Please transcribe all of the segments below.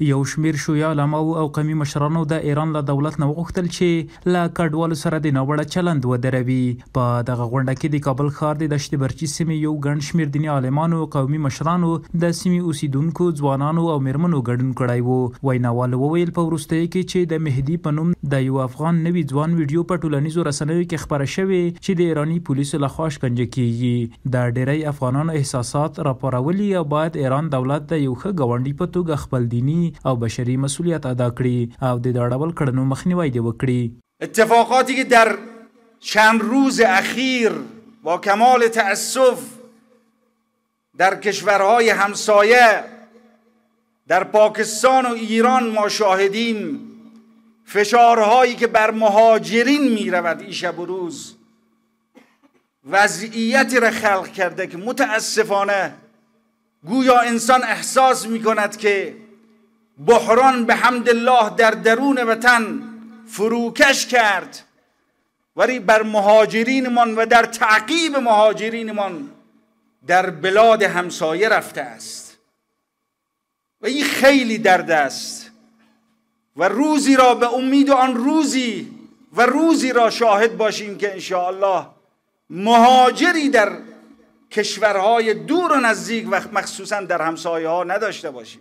یو شمیر شیعه علماو او قومي مشرانو د ایران له دولت نه وغوښتل چې له کډوالو سره د ناوړه چلند ودروي. په دغه غونډه کې د کابل ښار د دشت برچي سیمې یو ګڼ شمیر دیني عالمانو او قومي مشرانو د سیمې اوسیدونکو ځوانانو او میرمنو ګډون کړی و. ویناوال وویل په وروستیو کې چې د مهدي په نوم د یو افغان نوي ځوان ویډیو په ټولنیزو رسنیو کې خپره شوې چې د ایراني پولیسو لخوا شکنجه کیږي. د ډیری افغانانو احساسات راپارولي او باید ایران دولت د یو ښه ګاونډي په توګه خپل دیني او بشری مسئولیت ادا کړي او د ډول کړنو مخنیوی دی وکړي. اتفاقاتی که در چند روز اخیر با کمال تأسف در کشورهای همسایه در پاکستان و ایران ما شاهدیم، فشارهایی که بر مهاجرین می رود این شب و روز وضعیتی را خلق کرده که متاسفانه گویا انسان احساس می کند که بحران به حمد الله در درون وطن فروکش کرد، ولی بر مهاجرینمان و در تعقیب مهاجرینمان در بلاد همسایه رفته است و این خیلی درد است و روزی را به امید آن روزی را شاهد باشیم که انشاءالله مهاجری در کشورهای دور و نزدیک و مخصوصا در همسایه ها نداشته باشیم.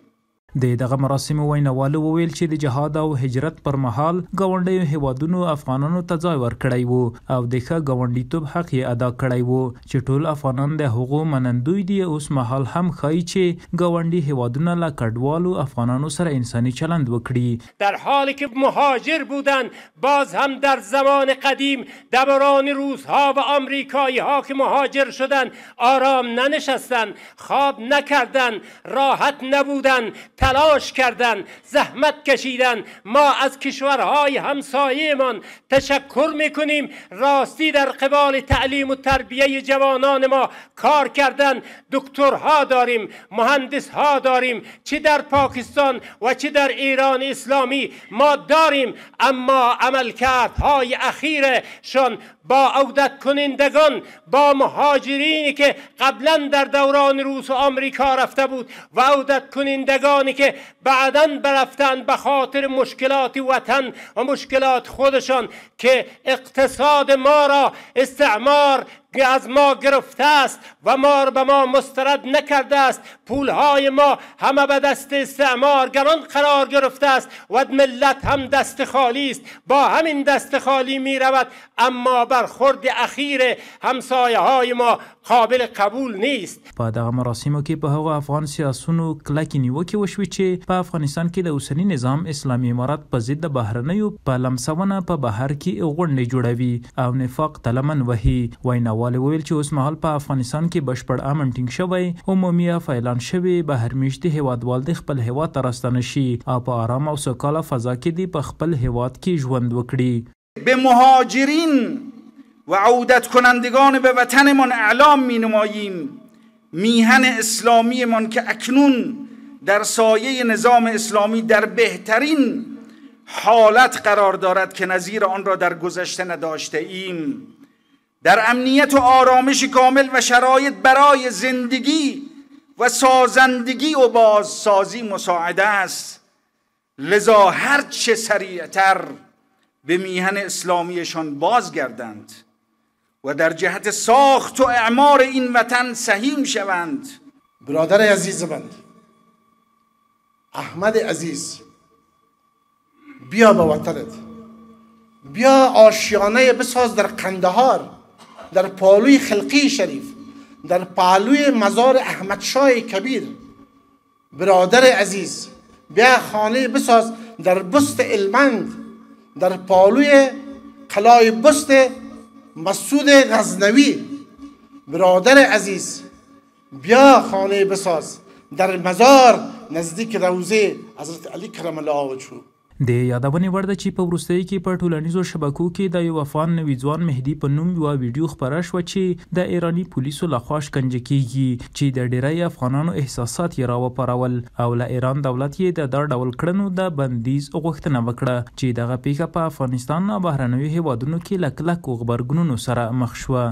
د دغه مراسمو ویناوالو وویل چې د جهاد او هجرت پر مهال ګاونډیو هیوادونو افغانانو ته ځای ورکړی وو او د ښه ګاونډیتوب حق یې ادا کړی وو چې ټول افغانان د هغو منندوی دي. اوس مهال هم ښایي چې ګاونډي هیوادونه له کډوالو افغانانو سره انساني چلند وکړي. در حالی که مهاجر بودند باز هم در زمان قدیم دوران روسها و آمریکایی ها که مهاجر شدند آرام ننشستند، خواب نکردند، راحت نبودند، تلاش کردن، زحمت کشیدن. ما از کشورهای همسایه‌مان تشکر میکنیم، راستی در قبال تعلیم و تربیه جوانان ما کار کردن. دکترها داریم، مهندسها داریم، چه در پاکستان و چه در ایران اسلامی ما داریم، اما عملکردهای اخیرشان با عودت کنندگان، با مهاجرینی که قبلا در دوران روس و آمریکا رفته بود و عودت کنندگانی که بعداً برفتند به خاطر مشکلات وطن و مشکلات خودشان که اقتصاد ما را استعمار از ما گرفته است و ما به ما مسترد نکرده است. پولهای ما همه به دست استعمارگران قرار گرفته است و ملت هم دست خالی است، با همین دست خالی می رود، اما برخورد اخیر همسایه های ما قابل قبول نیست. په دغه مراسمو کې په هغو افغان سیاسونو کلکې نیوکې وشوې چې په افغانستان کې د اوسني نظام اسلامي امارت په ضد بهرنیو په لمسونه په بهر کې غونډې جوړوي او نفاق تلمن وهي. ویناوال وویل چې اوس مهال په افغانستان کې بشپړ امن ټینګ شوی، عمومي فعالان شوي، بهرمیشتي هیوادوال د خپل هیواد ته راستنه شي او په آرام او سوکاله فضا کې دی په خپل هیواد کې ژوند وکړي. به مهاجرین و عودت کنندگان به وطنمان اعلام می نماییم میهن اسلامیمان که اکنون در سایه نظام اسلامی در بهترین حالت قرار دارد که نظیر آن را در گذشته نداشته ایم، در امنیت و آرامش کامل و شرایط برای زندگی و سازندگی و بازسازی مساعده است. لذا هرچه سریعتر به میهن اسلامیشان بازگردند و در جهت ساخت و اعمار این وطن سهیم شوند. برادر عزیز من احمد عزیز، بیا به وطنت، بیا آشیانه بساز در قندهار، در پالوی خلقی شریف، در پالوی مزار احمد شاه کبیر. برادر عزیز، بیا خانه بساز در بست علمند، در پالوی قلعه بست مسعود غزنوی. برادر عزیز، بیا خانه بساز در مزار نزدیک روضه حضرت علی کرم الله وجهه. د یادونې وړ ده چې په وروستیو کې په ټولنیزو شبکو کې د یو افغان نوي ځوان مهدي په نوم یوه ویډیو خپره شوه چې د ایراني پولیسو لخوا شکنجه کیږي، چې د ډیری افغانانو احساسات یې راوپارول او له ایران دولت یې د دا ډول کړنو د بندیز غوښتنه وکړه چې دغه پیښه په افغانستان او بهرنیو هیوادونو کې له کلکو غبرګونونو سره مخ شوه.